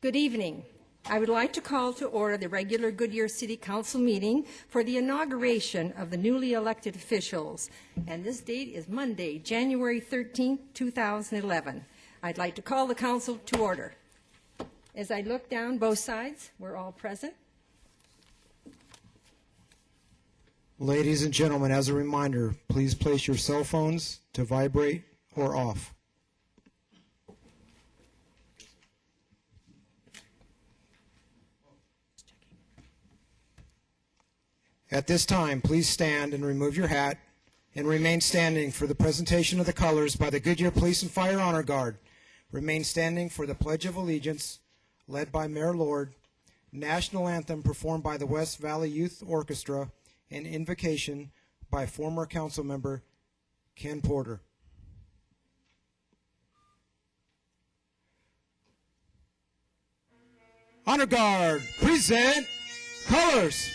Good evening. I would like to call to order the regular Goodyear City Council meeting for the inauguration of the newly elected officials. And this date is Monday, January 13, 2011. I'd like to call the council to order. As I look down both sides, we're all present. Ladies and gentlemen, as a reminder, please place your cell phones to vibrate or off. At this time, please stand and remove your hat and remain standing for the presentation of the colors by the Goodyear Police and Fire Honor Guard. Remain standing for the Pledge of Allegiance, led by Mayor Lord, National Anthem performed by the West Valley Youth Orchestra, and invocation by former council member Ken Porter. Honor Guard, present colors.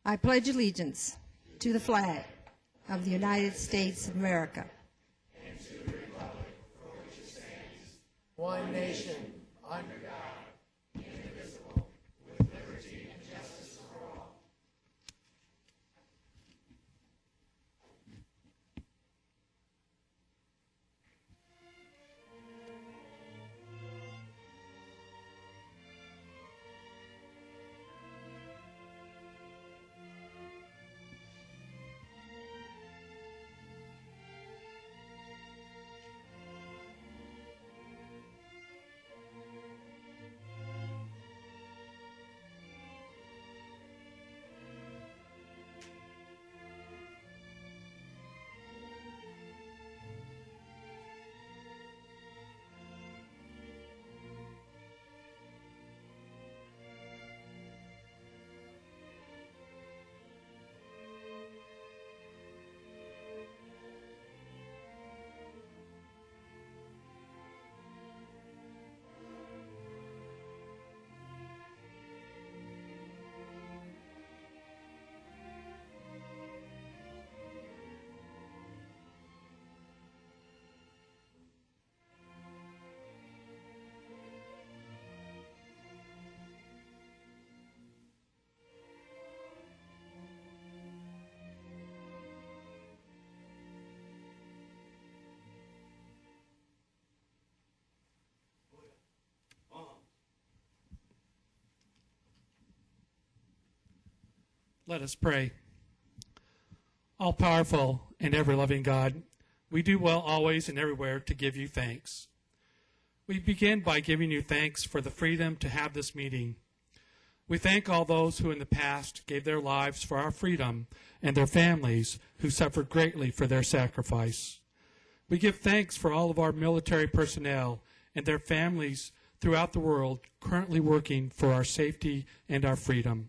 I pledge allegiance to the flag of the United States of America and to the republic for which it stands, one nation, under God, indivisible, with liberty and justice for all. Let us pray. All-powerful and ever-loving God, we do well always and everywhere to give you thanks. We begin by giving you thanks for the freedom to have this meeting. We thank all those who in the past gave their lives for our freedom and their families who suffered greatly for their sacrifice. We give thanks for all of our military personnel and their families throughout the world currently working for our safety and our freedom.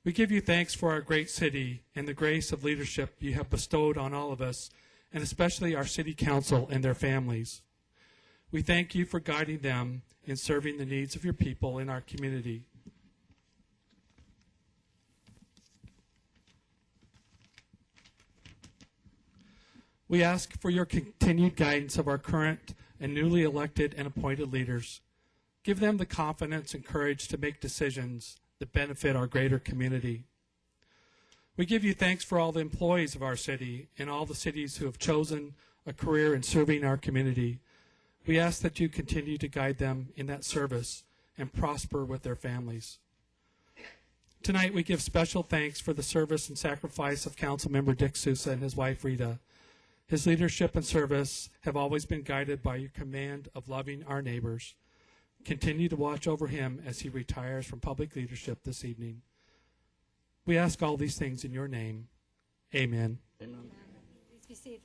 We give you thanks for our great city and the grace of leadership you have bestowed on all of us, and especially our city council and their families. We thank you for guiding them in serving the needs of your people in our community. We ask for your continued guidance of our current and newly elected and appointed leaders. Give them the confidence and courage to make decisions that benefit our greater community. We give you thanks for all the employees of our city and all the cities who have chosen a career in serving our community. We ask that you continue to guide them in that service and prosper with their families. Tonight we give special thanks for the service and sacrifice of Councilmember Dick Sousa and his wife Rita. His leadership and service have always been guided by your command of loving our neighbors. continue to watch over him as he retires from public leadership this evening. We ask all these things in your name. Amen. Please be seated.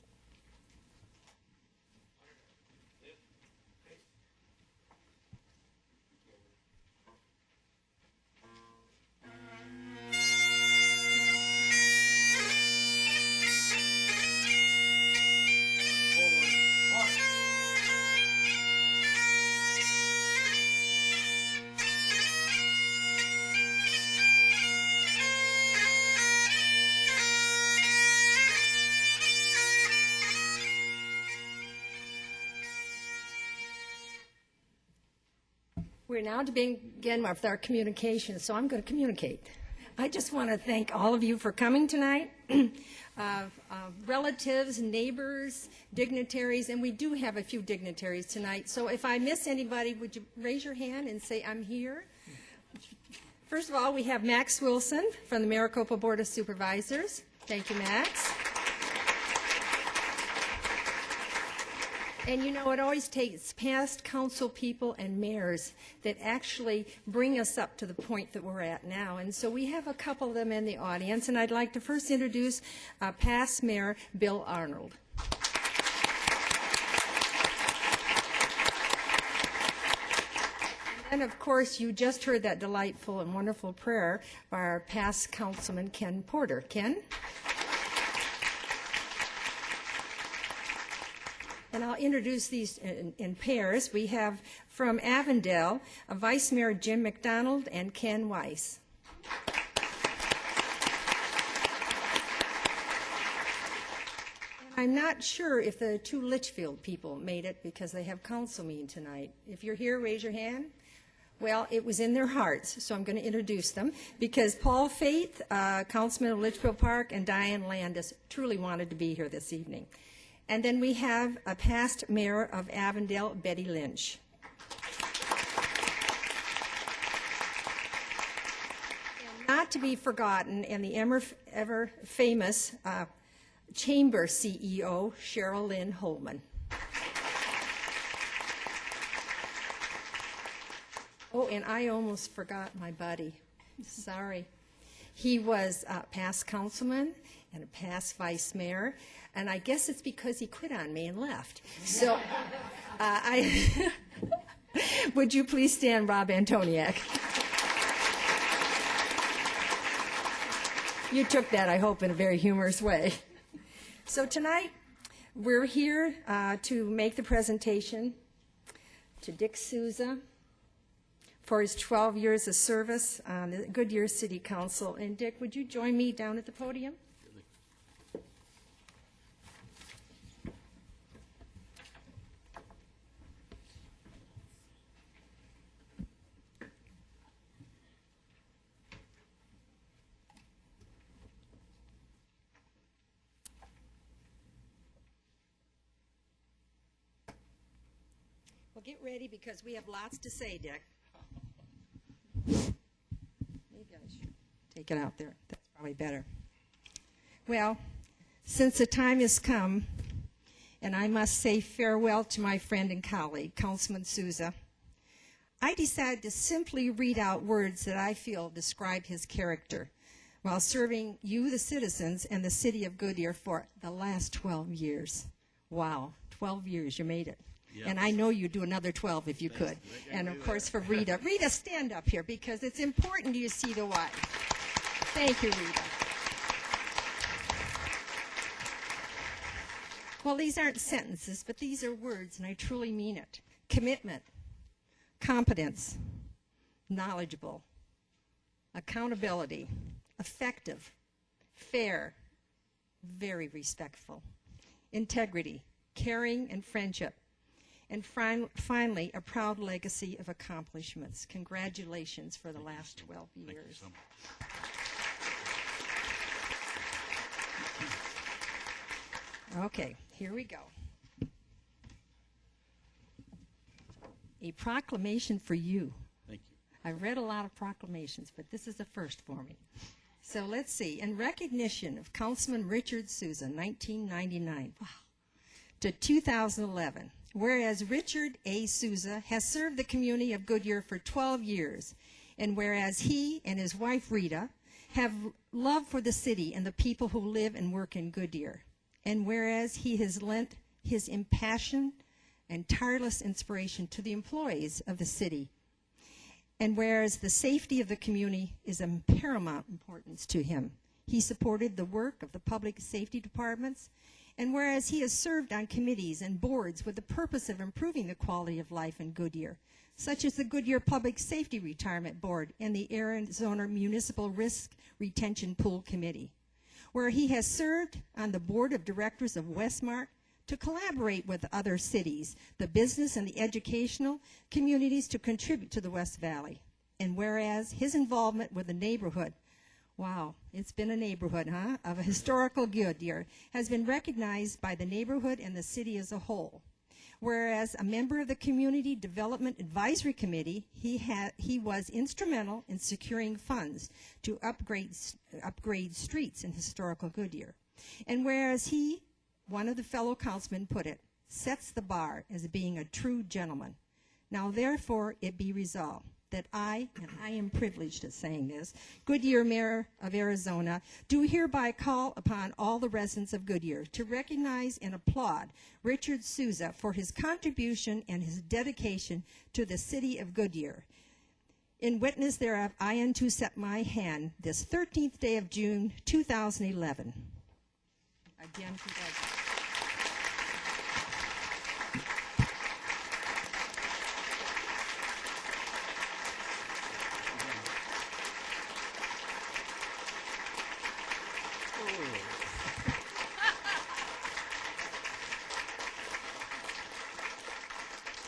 We're now to begin with our communication, so I'm going to communicate. I just want to thank all of you for coming tonight, relatives, neighbors, dignitaries, and we do have a few dignitaries tonight. So if I miss anybody, would you raise your hand and say, I'm here? First of all, we have Max Wilson from the Maricopa Board of Supervisors. Thank you, Max. And you know, it always takes past council people and mayors that actually bring us up to the point that we're at now. And so we have a couple of them in the audience, and I'd like to first introduce past Mayor Bill Arnold. And of course, you just heard that delightful and wonderful prayer by our past councilman, Ken Porter. Ken? And I'll introduce these in pairs. We have from Avondale, Vice Mayor Jim McDonald and Ken Weiss. And I'm not sure if the two Litchfield people made it because they have council meeting tonight. If you're here, raise your hand. Well, it was in their hearts, so I'm going to introduce them because Paul Faith, Councilman of Litchfield Park, and Diane Landis truly wanted to be here this evening. And then we have a past mayor of Avondale, Betty Lynch. And not to be forgotten, and the ever famous chamber CEO, Cheryl Lynn Holman. Oh, and I almost forgot my buddy. Sorry. He was a past councilman and a past vice mayor, and I guess it's because he quit on me and left. So, would you please stand, Rob Antoniak? You took that, I hope, in a very humorous way. So tonight, we're here to make the presentation to Dick Souza for his 12 years of service on the Goodyear City Council. And Dick, would you join me down at the podium? Well, get ready because we have lots to say, Dick. Maybe I should take it out there. That's probably better. Well, since the time has come, and I must say farewell to my friend and colleague, Councilman Souza, I decided to simply read out words that I feel describe his character while serving you, the citizens, and the city of Goodyear for the last 12 years. Wow, 12 years, you made it. Yes. And I know you'd do another 12 if you could. And of course for Rita. Rita, stand up here because it's important you see the why. Thank you, Rita. Well, these aren't sentences, but these are words, and I truly mean it. Commitment, competence, knowledgeable, accountability, effective, fair, very respectful, integrity, caring, and friendship. And finally, a proud legacy of accomplishments. Congratulations for the last 12 years. Thank you so much. Okay, here we go. A proclamation for you. Thank you. I've read a lot of proclamations, but this is the first for me. So let's see. In recognition of Councilman Richard Souza, 1999. Wow. to 2011. Whereas Richard A. Souza has served the community of Goodyear for 12 years, and whereas he and his wife Rita have love for the city and the people who live and work in Goodyear, and whereas he has lent his impassioned and tireless inspiration to the employees of the city, and whereas the safety of the community is of paramount importance to him, he supported the work of the public safety departments, and whereas he has served on committees and boards with the purpose of improving the quality of life in Goodyear, such as the Goodyear Public Safety Retirement Board and the Arizona Municipal Risk Retention Pool Committee, where he has served on the board of directors of Westmark to collaborate with other cities, the business and the educational communities to contribute to the West Valley. And whereas his involvement with the neighborhood, wow, it's been a neighborhood, huh, of a historical Goodyear, has been recognized by the neighborhood and the city as a whole. Whereas a member of the Community Development Advisory Committee, he was instrumental in securing funds to upgrade streets in historical Goodyear. And whereas he, one of the fellow councilmen put it, sets the bar as being a true gentleman. Now therefore it be resolved that I, and I am privileged at saying this, Goodyear Mayor of Arizona, do hereby call upon all the residents of Goodyear to recognize and applaud Richard Souza for his contribution and his dedication to the city of Goodyear. In witness thereof, I unto set my hand this 13th day of June, 2011. Again, congratulations.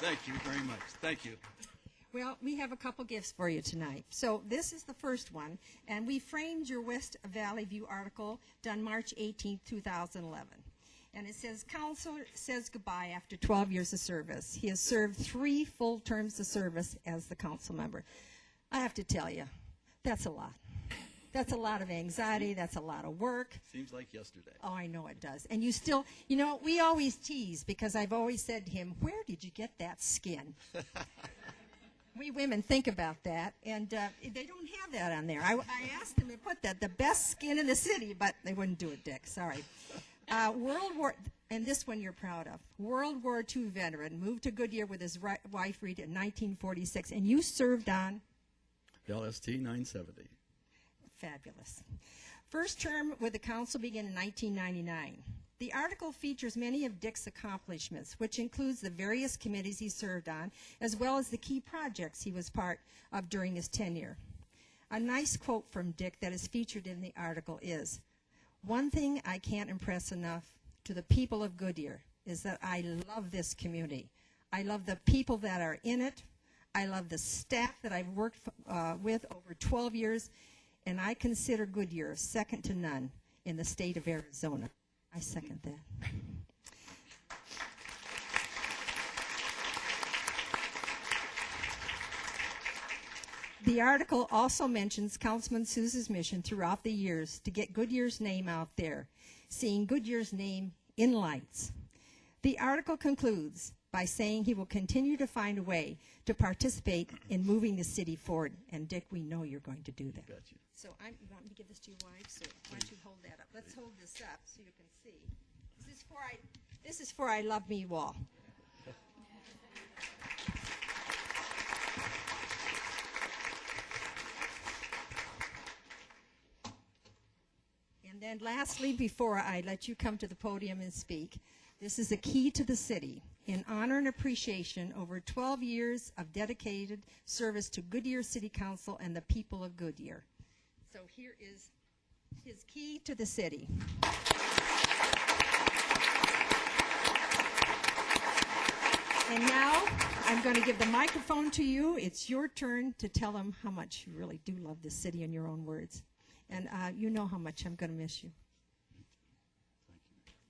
Thank you very much. Thank you. Well, we have a couple gifts for you tonight. So this is the first one, and we framed your West Valley View article done March 18, 2011. And it says, Counselor says goodbye after 12 years of service. He has served 3 full terms of service as the council member. I have to tell you, that's a lot. That's a lot of anxiety. That's a lot of work. Seems like yesterday. Oh, I know it does. And you still, you know, we always tease because I've always said to him, where did you get that skin? We women think about that, and they don't have that on there. I asked them to put that, the best skin in the city, but they wouldn't do it, Dick. Sorry. World War, and this one you're proud of, World War II veteran, moved to Goodyear with his wife Rita in 1946, and you served on? LST 970. Fabulous. First term with the council began in 1999. The article features many of Dick's accomplishments, which includes the various committees he served on, as well as the key projects he was part of during his tenure. A nice quote from Dick that is featured in the article is, "One thing I can't impress enough to the people of Goodyear is that I love this community. I love the people that are in it. I love the staff that I've worked with over 12 years, and I consider Goodyear second to none in the state of Arizona." I second that. The article also mentions Councilman Souza's mission throughout the years to get Goodyear's name out there, seeing Goodyear's name in lights. The article concludes by saying he will continue to find a way to participate in moving the city forward. And Dick, we know you're going to do that. Got you. So you want me to give this to your wife? So why don't you hold that up? Let's hold this up so you can see. This is for I love me wall. And then lastly, before I let you come to the podium and speak, this is a key to the city. In honor and appreciation over 12 years of dedicated service to Goodyear City Council and the people of Goodyear. So here is his key to the city. And now I'm going to give the microphone to you. It's your turn to tell them how much you really do love this city in your own words. And you know how much I'm going to miss you. Thank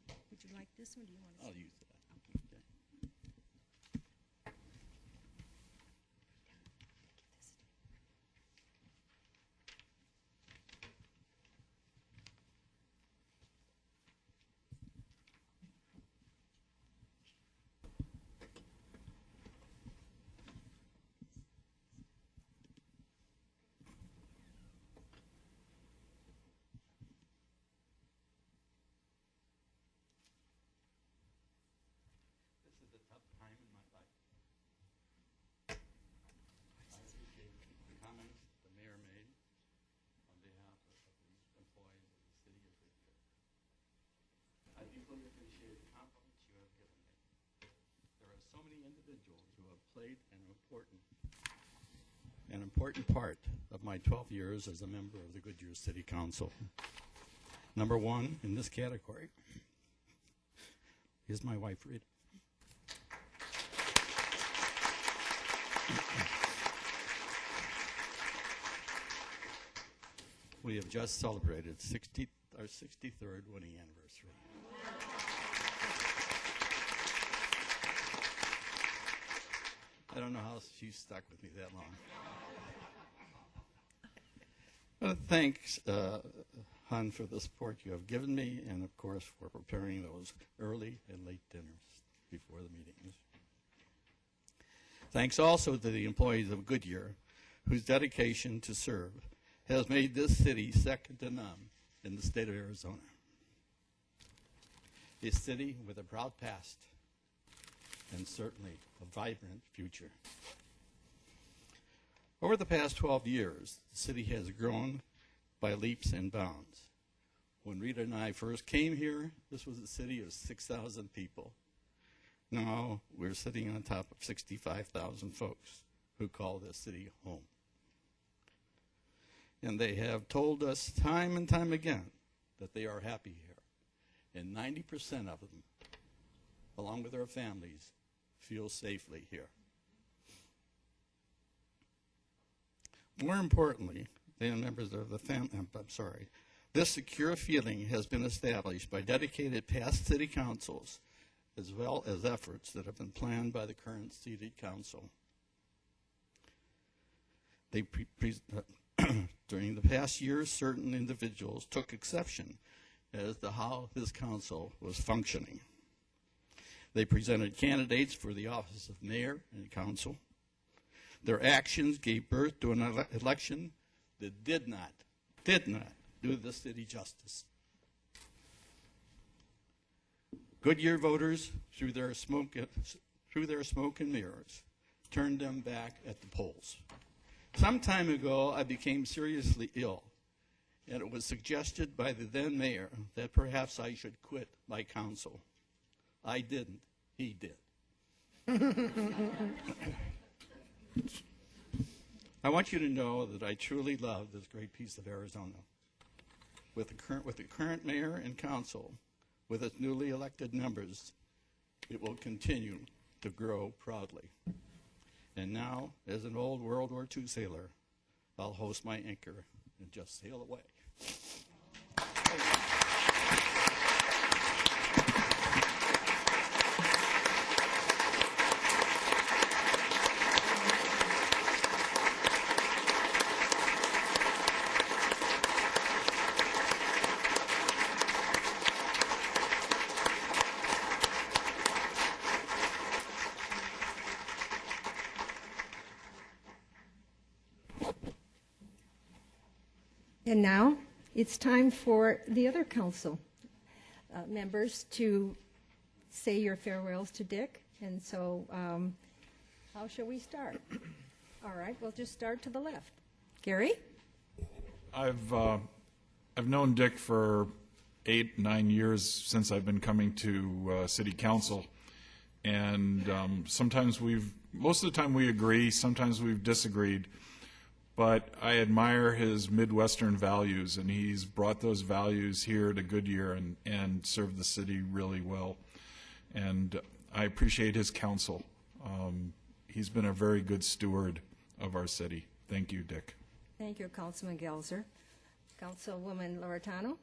you. Would you like this one? Do you want to? I'll use that. Okay. so many individuals who have played an important part of my 12 years as a member of the Goodyear City Council. Number one in this category is my wife, Rita. We have just celebrated our 63rd wedding anniversary. I don't know how she's stuck with me that long. But thanks, Hun, for the support you have given me, and of course for preparing those early and late dinners before the meetings. Thanks also to the employees of Goodyear, whose dedication to serve has made this city second to none in the state of Arizona. A city with a proud past and certainly a vibrant future. Over the past 12 years, the city has grown by leaps and bounds. When Rita and I first came here, this was a city of 6,000 people. Now we're sitting on top of 65,000 folks who call this city home. And they have told us time and time again that they are happy here. And 90% of them, along with their families, feel safely here. More importantly, than members of the family, this secure feeling has been established by dedicated past city councils as well as efforts that have been planned by the current city council. During the past years, certain individuals took exception as to how this council was functioning. They presented candidates for the office of mayor and council. Their actions gave birth to an election that did not do the city justice. Goodyear voters, through their smoke and mirrors, turned them back at the polls. Some time ago, I became seriously ill, and it was suggested by the then mayor that perhaps I should quit my council. I didn't. He did. I want you to know that I truly love this great piece of Arizona. With the current mayor and council, with its newly elected members, it will continue to grow proudly. And now, as an old World War II sailor, I'll hoist my anchor and just sail away. And now it's time for the other council members to say your farewells to Dick. And so how shall we start? All right, we'll just start to the left. Gary? I've known Dick for 8-9 years since I've been coming to City Council, and most of the time we agree, sometimes we've disagreed, but I admire his Midwestern values, and he's brought those values here to Goodyear and served the city really well, and I appreciate his counsel. He's been a very good steward of our city. Thank you, Dick. Thank you, Councilman Gelser. Councilwoman Loretano?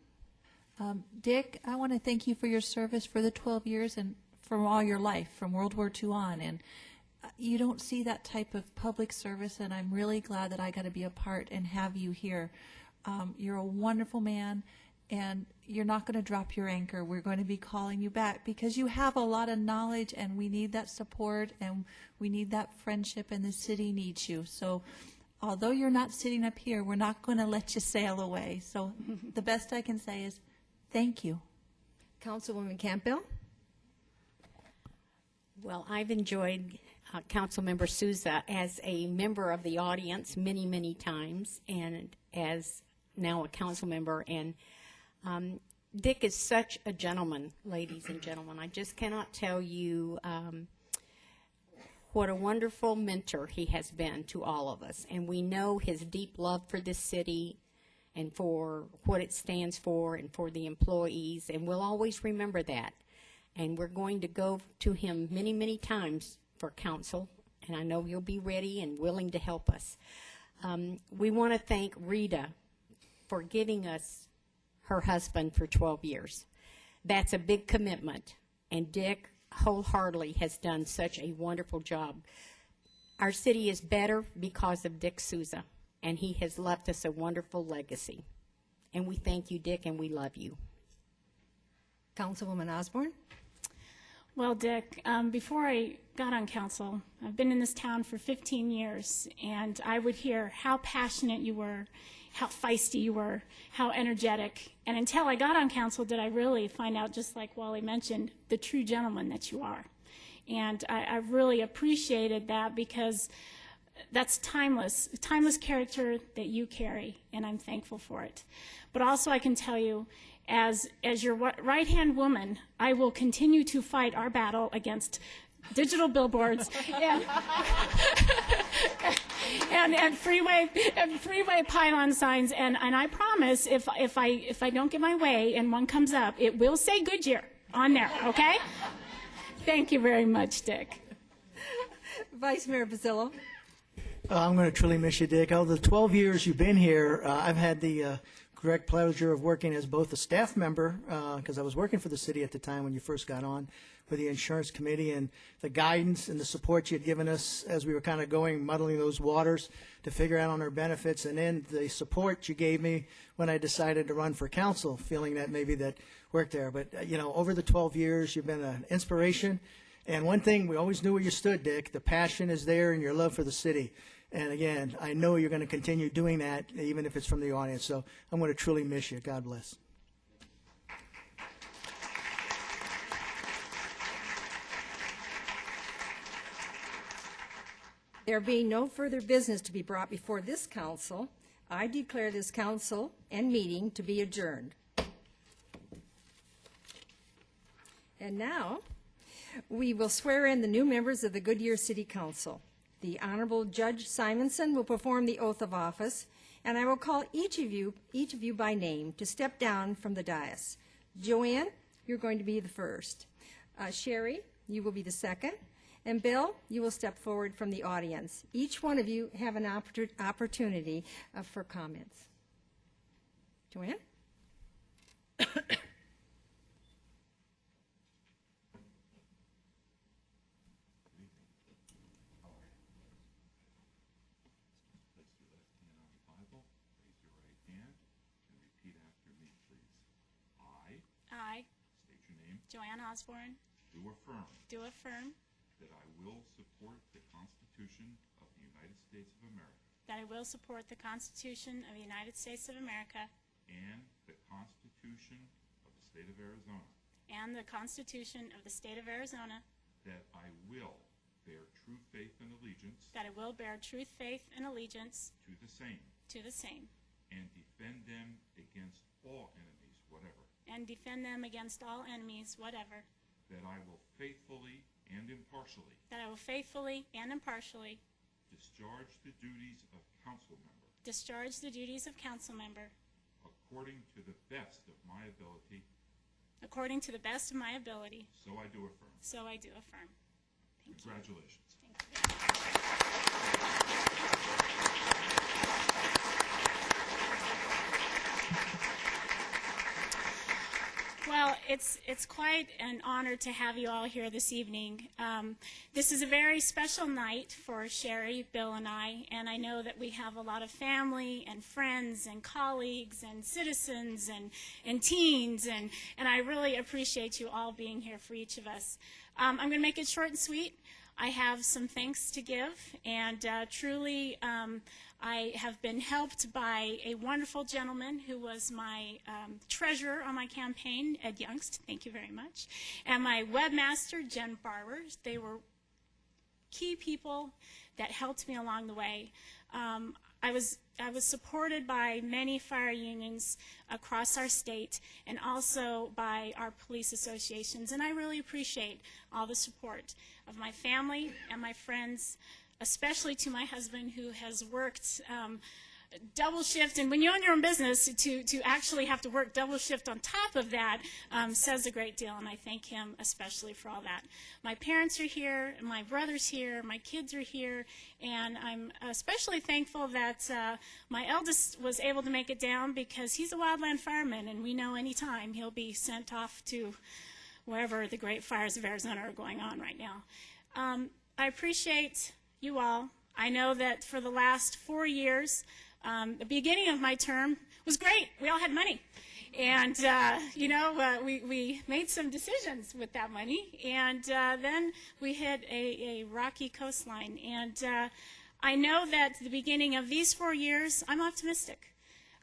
Dick, I want to thank you for your service for the 12 years and from all your life, from World War II on. And you don't see that type of public service, and I'm really glad that I got to be a part and have you here. You're a wonderful man, and you're not going to drop your anchor. We're going to be calling you back because you have a lot of knowledge, and we need that support, and we need that friendship, and the city needs you. So although you're not sitting up here, we're not going to let you sail away. So the best I can say is thank you. Councilwoman Campbell? Well, I've enjoyed Councilmember Souza as a member of the audience many, many times, and as now a council member. And Dick is such a gentleman, ladies and gentlemen. I just cannot tell you what a wonderful mentor he has been to all of us. And we know his deep love for this city and for what it stands for and for the employees, and we'll always remember that. And we're going to go to him many, many times for counsel, and I know he'll be ready and willing to help us. We want to thank Rita for giving us her husband for 12 years. That's a big commitment, and Dick wholeheartedly has done such a wonderful job. Our city is better because of Dick Souza, and he has left us a wonderful legacy. And we thank you, Dick, and we love you. Councilwoman Osborne? Well, Dick, before I got on council, I've been in this town for 15 years, and I would hear how passionate you were, how feisty you were, how energetic. And until I got on council did I really find out, just like Wally mentioned, the true gentleman that you are. And I really appreciated that, because that's timeless character that you carry, and I'm thankful for it. But also I can tell you, as your right-hand woman, I will continue to fight our battle against digital billboards and freeway pylon signs. And I promise, if I don't get my way and one comes up, it will say Goodyear on there. Okay? Thank you very much, Dick. Vice Mayor Pasillo? I'm going to truly miss you, Dick. Out of the 12 years you've been here, I've had the direct pleasure of working as both a staff member, because I was working for the city at the time when you first got on, with the insurance committee, and the guidance and the support you had given us as we were kind of muddling those waters to figure out on our benefits, and then the support you gave me when I decided to run for council, feeling that maybe that worked there. But, over the 12 years, you've been an inspiration. And one thing, we always knew where you stood, Dick. The passion is there and your love for the city. And again, I know you're going to continue doing that, even if it's from the audience. So I'm going to truly miss you. God bless. There being no further business to be brought before this council, I declare this council and meeting to be adjourned. And now, we will swear in the new members of the Goodyear City Council. The Honorable Judge Simonson will perform the oath of office, and I will call each of you by name to step down from the dais. Joanne, you're going to be the first. Sherry, you will be the second. And Bill, you will step forward from the audience. Each one of you have an opportunity for comments. Joanne? I, state your name, Joanne Osborne, do affirm that I will support the Constitution of the United States of America that I will support the Constitution of the United States of America and the Constitution of the State of Arizona, and the Constitution of the State of Arizona, that I will bear true faith and allegiance that I will bear true faith and allegiance to the same and defend them against all enemies, whatever, that I will faithfully and impartially discharge the duties of council member according to the best of my ability. So I do affirm. Thank you. Congratulations. Well, it's quite an honor to have you all here this evening. This is a very special night for Sherry, Bill, and I know that we have a lot of family and friends and colleagues and citizens and teens, and I really appreciate you all being here for each of us. I'm going to make it short and sweet. I have some thanks to give, and truly I have been helped by a wonderful gentleman who was my treasurer on my campaign, Ed Youngst, thank you very much, and my webmaster, Jen Barber. They were key people that helped me along the way. I was supported by many fire unions across our state and also by our police associations, and I really appreciate all the support of my family and my friends, especially to my husband, who has worked double shift, and when you own your own business, to actually have to work double shift on top of that says a great deal, and I thank him especially for all that. My parents are here, my brother's here, my kids are here, and I'm especially thankful that my eldest was able to make it down because he's a wildland fireman, and we know anytime he'll be sent off to wherever the great fires of Arizona are going on right now. I appreciate you all. I know that for the last 4 years, the beginning of my term was great. We all had money. And, we made some decisions with that money. And then we hit a rocky coastline. And I know that at the beginning of these 4 years, I'm optimistic.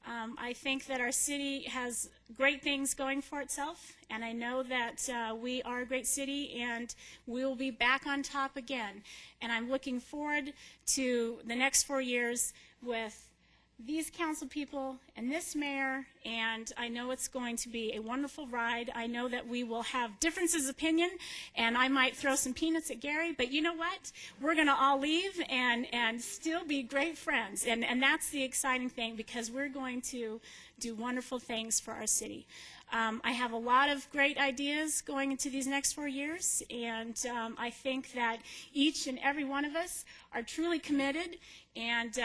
I think that our city has great things going for itself, and I know that we are a great city, and we will be back on top again. And I'm looking forward to the next 4 years with these council people and this mayor, and I know it's going to be a wonderful ride. I know that we will have differences of opinion, and I might throw some peanuts at Gary, but you know what? We're going to all leave and still be great friends, and that's the exciting thing, because we're going to do wonderful things for our city. I have a lot of great ideas going into these next 4 years, and I think that each and every one of us are truly committed, and,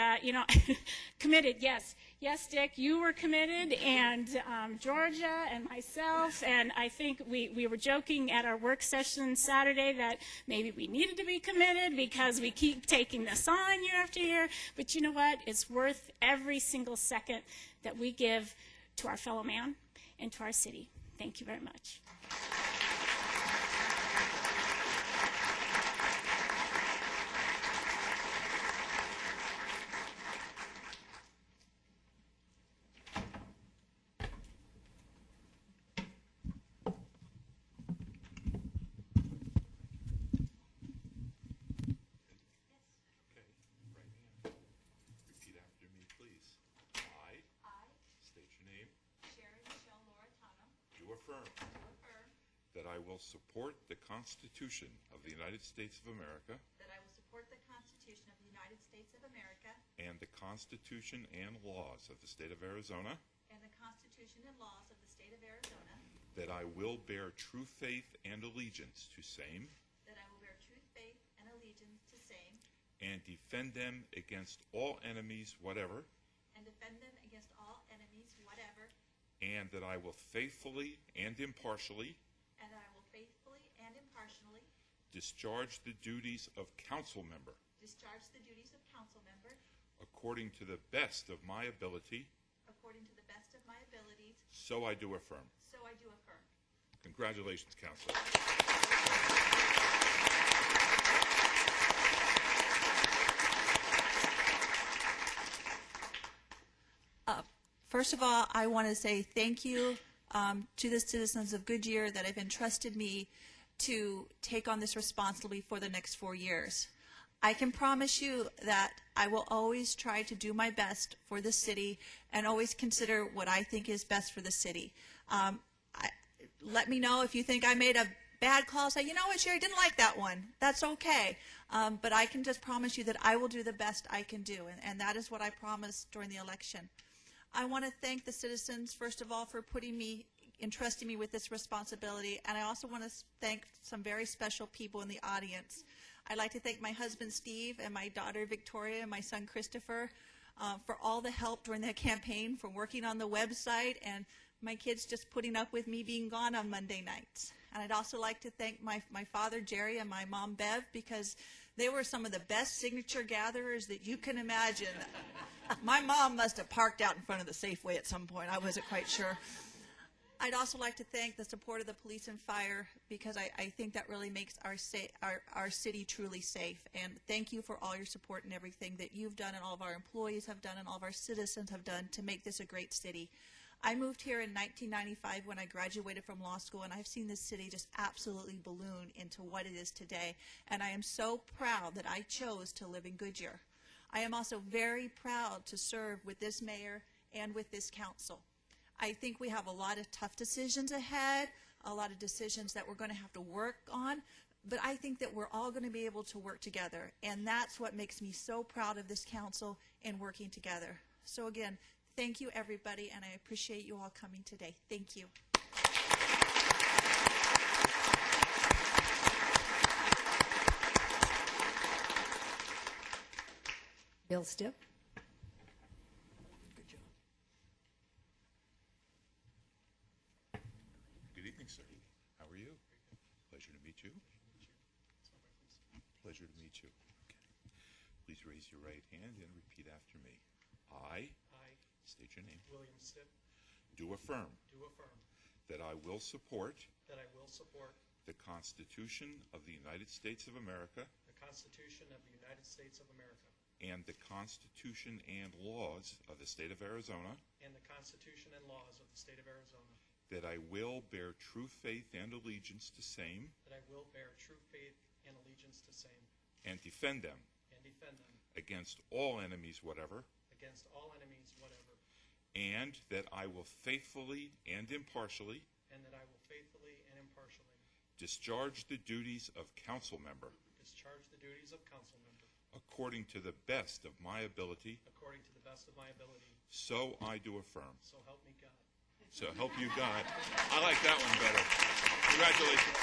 committed, yes. Yes, Dick, you were committed, and Georgia and myself, and I think we were joking at our work session Saturday that maybe we needed to be committed because we keep taking this on year after year, but you know what? It's worth every single second that we give to our fellow man and to our city. Thank you very much. Repeat after me, please. I state your name. Do affirm that I will support the Constitution of the United States of America and the Constitution and laws of the state of Arizona, that I will bear true faith and allegiance to same and defend them against all enemies whatever, and that I will faithfully and impartially discharge the duties of council member according to the best of my ability. So I do affirm. Congratulations, Council. First of all, I want to say thank you to the citizens of Goodyear that have entrusted me to take on this responsibility for the next 4 years. I can promise you that I will always try to do my best for the city and always consider what I think is best for the city. Let me know if you think I made a bad call. Say, you know what, Sherry, didn't like that one. That's okay. But I can just promise you that I will do the best I can do, and that is what I promised during the election. I want to thank the citizens, first of all, for entrusting me with this responsibility, and I also want to thank some very special people in the audience. I'd like to thank my husband, Steve, and my daughter, Victoria, and my son, Christopher, for all the help during the campaign, for working on the website, and my kids just putting up with me being gone on Monday nights. And I'd also like to thank my father, Jerry, and my mom, Bev, because they were some of the best signature gatherers that you can imagine. My mom must have parked out in front of the Safeway at some point. I wasn't quite sure. I'd also like to thank the support of the police and fire, because I think that really makes our city truly safe. And thank you for all your support and everything that you've done and all of our employees have done and all of our citizens have done to make this a great city. I moved here in 1995 when I graduated from law school, and I've seen this city just absolutely balloon into what it is today. And I am so proud that I chose to live in Goodyear. I am also very proud to serve with this mayor and with this council. I think we have a lot of tough decisions ahead, a lot of decisions that we're going to have to work on, but I think that we're all going to be able to work together, and that's what makes me so proud of this council and working together. So again, thank you everybody, and I appreciate you all coming today. Thank you. Bill Stipp. Good evening, sir. How are you? Pleasure to meet you. Pleasure to meet you. Okay. Please raise your right hand and repeat after me. I state your name. William Stipp, Do affirm do affirm that I will support that I will support the Constitution of the United States of America the Constitution of the United States of America and the Constitution and laws of the state of Arizona, and the Constitution and laws of the state of Arizona, that I will bear true faith and allegiance to same that I will bear true faith and allegiance to same and defend them and defend them against all enemies whatever, against all enemies whatever, and that I will faithfully and impartially and that I will faithfully and impartially discharge the duties of council member discharge the duties of council member according to the best of my ability, according to the best of my ability, so I do affirm. so help me God. So help you God. I like that one better. Congratulations.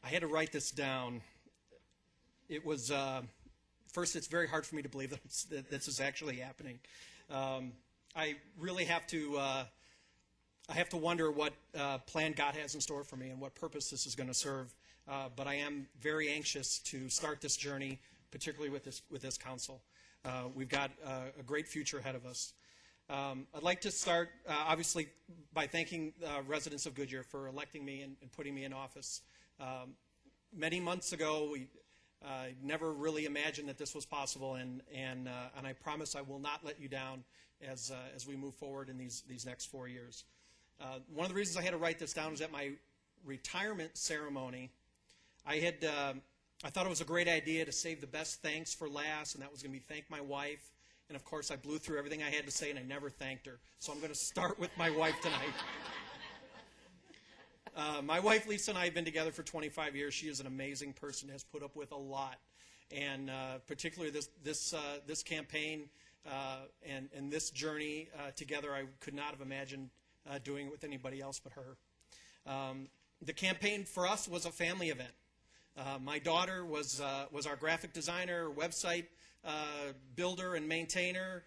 I had to write this down. It was, first, it's very hard for me to believe that this is actually happening. I really have to, I have to wonder what plan God has in store for me and what purpose this is going to serve. But I am very anxious to start this journey, particularly with this council. We've got a great future ahead of us. I'd like to start, obviously, by thanking residents of Goodyear for electing me and putting me in office. Many months ago, we never really imagined that this was possible, and I promise I will not let you down as we move forward in these next 4 years. One of the reasons I had to write this down is at my retirement ceremony, I thought it was a great idea to save the best thanks for last, and that was going to be thank my wife. And of course, I blew through everything I had to say, and I never thanked her. So I'm going to start with my wife tonight. My wife, Lisa, and I have been together for 25 years. She is an amazing person, has put up with a lot. And particularly this campaign and this journey together, I could not have imagined doing it with anybody else but her. The campaign for us was a family event. My daughter was our graphic designer, website builder and maintainer,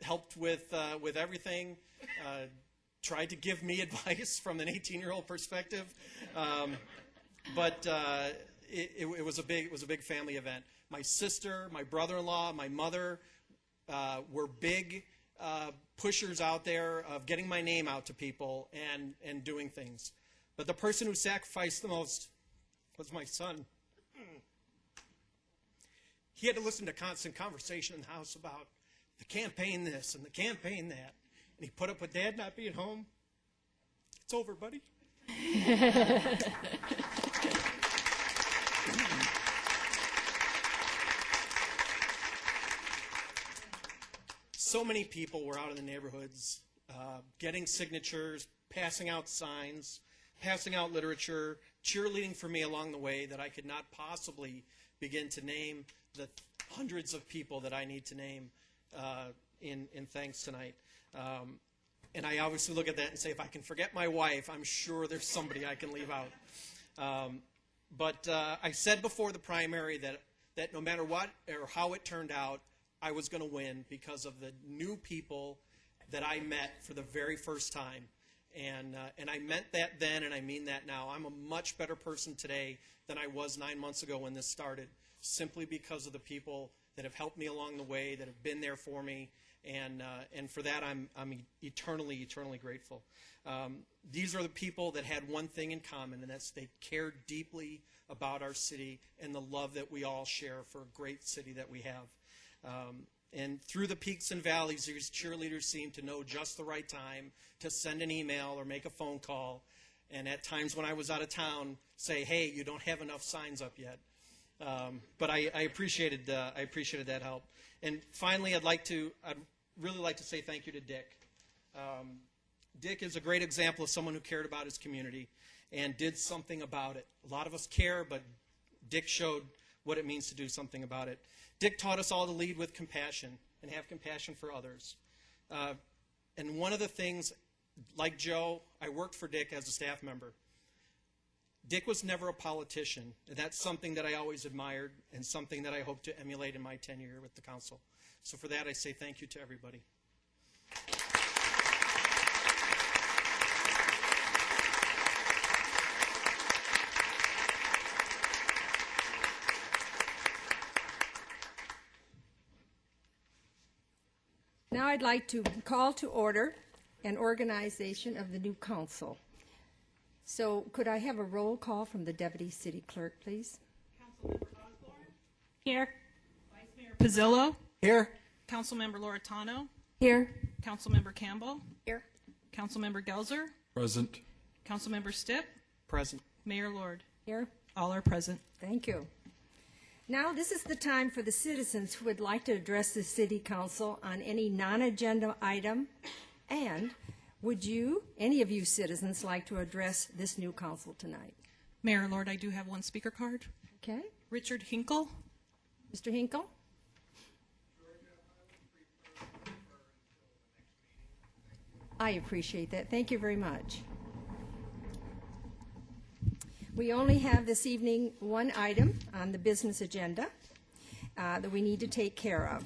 helped with everything, tried to give me advice from an 18-year-old perspective, but it was a big family event. My sister, my brother-in-law, my mother were big pushers out there of getting my name out to people and doing things. But the person who sacrificed the most was my son. He had to listen to constant conversation in the house about the campaign this and the campaign that. And he put up with Dad not being home. It's over, buddy. So many people were out in the neighborhoods getting signatures, passing out signs, passing out literature, cheerleading for me along the way that I could not possibly begin to name the hundreds of people that I need to name in thanks tonight. And I obviously look at that and say, if I can forget my wife, I'm sure there's somebody I can leave out. But I said before the primary that no matter what or how it turned out, I was going to win because of the new people that I met for the very first time. And I meant that then, and I mean that now. I'm a much better person today than I was 9 months ago when this started, simply because of the people that have helped me along the way, that have been there for me, and for that I'm eternally grateful. These are the people that had one thing in common, and that's they cared deeply about our city and the love that we all share for a great city that we have. And through the peaks and valleys, these cheerleaders seem to know just the right time to send an email or make a phone call. And at times when I was out of town, say, hey, you don't have enough signs up yet. But I appreciated that help. And finally, I'd really like to say thank you to Dick. Dick is a great example of someone who cared about his community and did something about it. A lot of us care, but Dick showed what it means to do something about it. Dick taught us all to lead with compassion and have compassion for others. And one of the things, like Joe, I worked for Dick as a staff member. Dick was never a politician, and that's something that I always admired and something that I hope to emulate in my tenure with the council. So for that, I say thank you to everybody. Now I'd like to call to order an organization of the new council. So could I have a roll call from the Deputy City Clerk, please? Councilmember Osborne. Here. Vice Mayor Pizzillo. Here. Councilmember Loretano. Here. Councilmember Campbell. Here. Councilmember Gelzer. Present. Councilmember Stipp. Present. Mayor Lord. Here. All are present. Thank you. Now, this is the time for the citizens who would like to address the City Council on any non-agenda item. And would you, any of you citizens, like to address this new council tonight? Mayor Lord, I do have one speaker card. Okay. Richard Hinkle. Mr. Hinkle? I appreciate that. Thank you very much. We only have this evening one item on the business agenda that we need to take care of.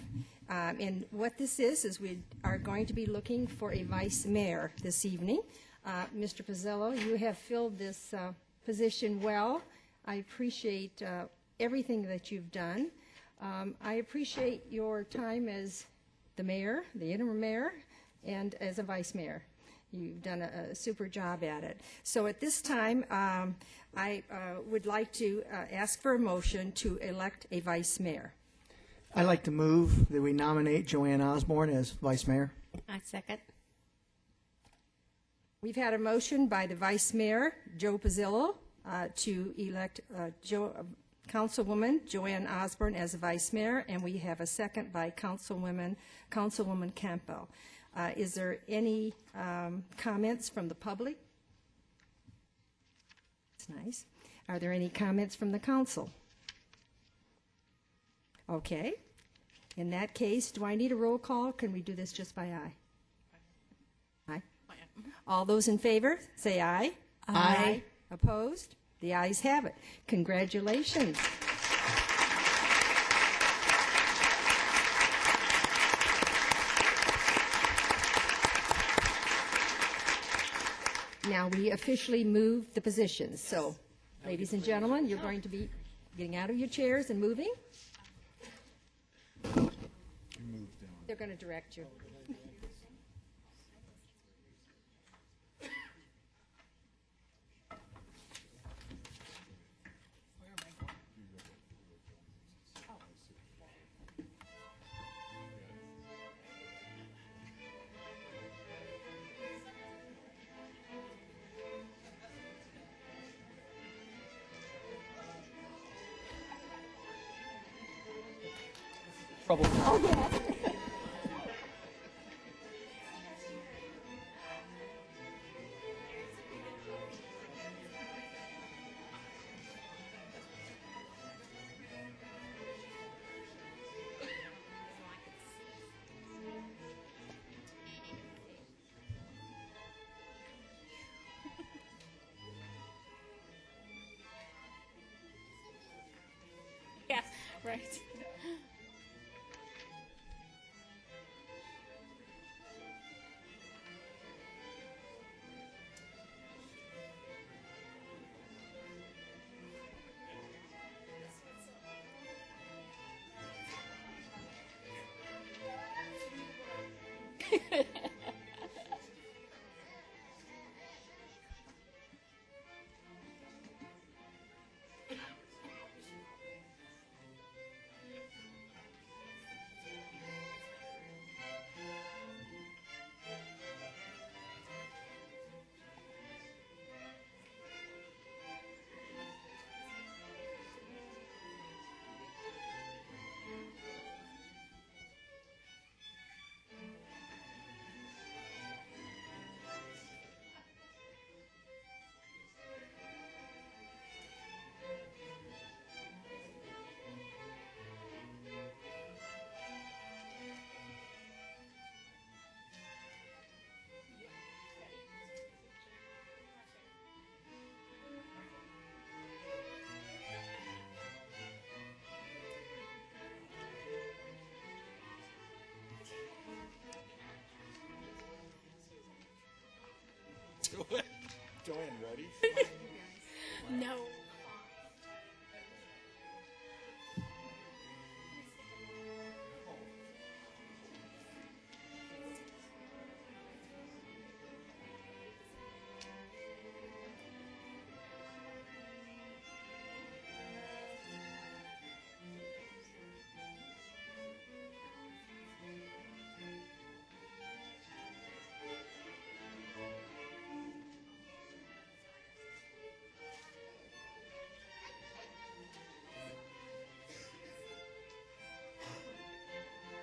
And what this is we are going to be looking for a vice mayor this evening. Mr. Pizzillo, you have filled this position well. I appreciate everything that you've done. I appreciate your time as the mayor, the interim mayor, and as a vice mayor. You've done a super job at it. So at this time, I would like to ask for a motion to elect a vice mayor. I'd like to move that we nominate Joanne Osborne as vice mayor. I second. We've had a motion by the vice mayor, Joe Pizzillo, to elect Councilwoman Joanne Osborne as a vice mayor, and we have a second by Councilwoman Campbell. Is there any comments from the public? It's nice. Are there any comments from the council? Okay. In that case, do I need a roll call? Can we do this just by aye? Aye. All those in favor, say aye. Aye. Opposed? The ayes have it. Congratulations. Now we officially move the positions. So, ladies and gentlemen, you're going to be getting out of your chairs and moving. They're going to direct you. Trouble. Yes, right. Joanne, ready? No.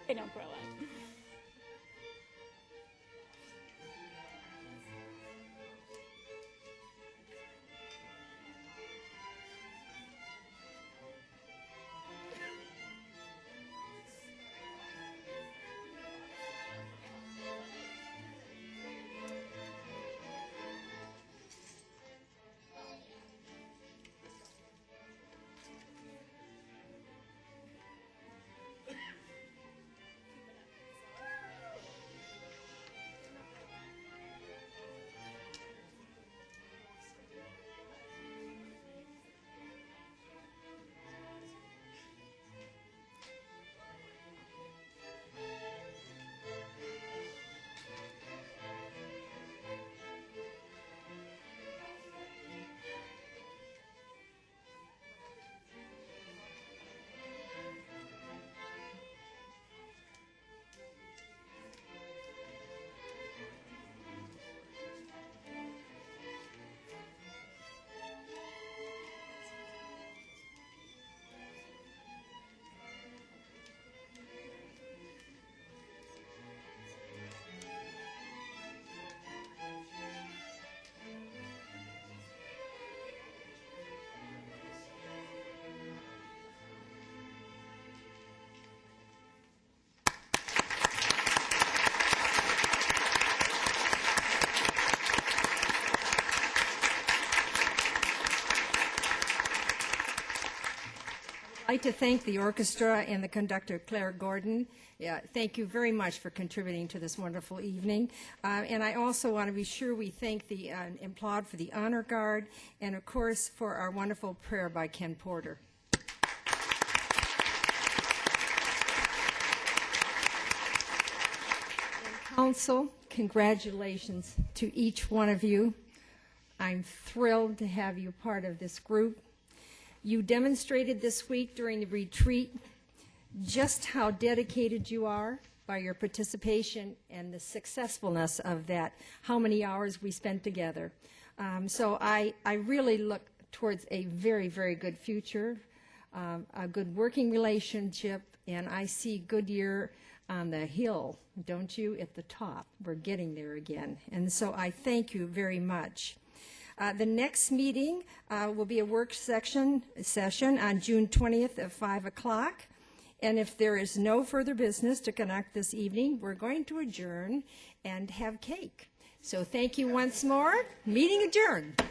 They don't grow up. I'd like to thank the orchestra and the conductor, Claire Gordon. Yeah, thank you very much for contributing to this wonderful evening. And I also want to be sure we thank the and applaud for the honor guard, and of course for our wonderful prayer by Ken Porter. And council, congratulations to each one of you. I'm thrilled to have you part of this group. You demonstrated this week during the retreat just how dedicated you are by your participation and the successfulness of that, how many hours we spent together. So I really look towards a very, very good future, a good working relationship, and I see Goodyear on the hill, don't you, at the top. We're getting there again. And so I thank you very much. The next meeting will be a work session on June 20th at 5 o'clock. And if there is no further business to conduct this evening, we're going to adjourn and have cake. So thank you once more. Meeting adjourned.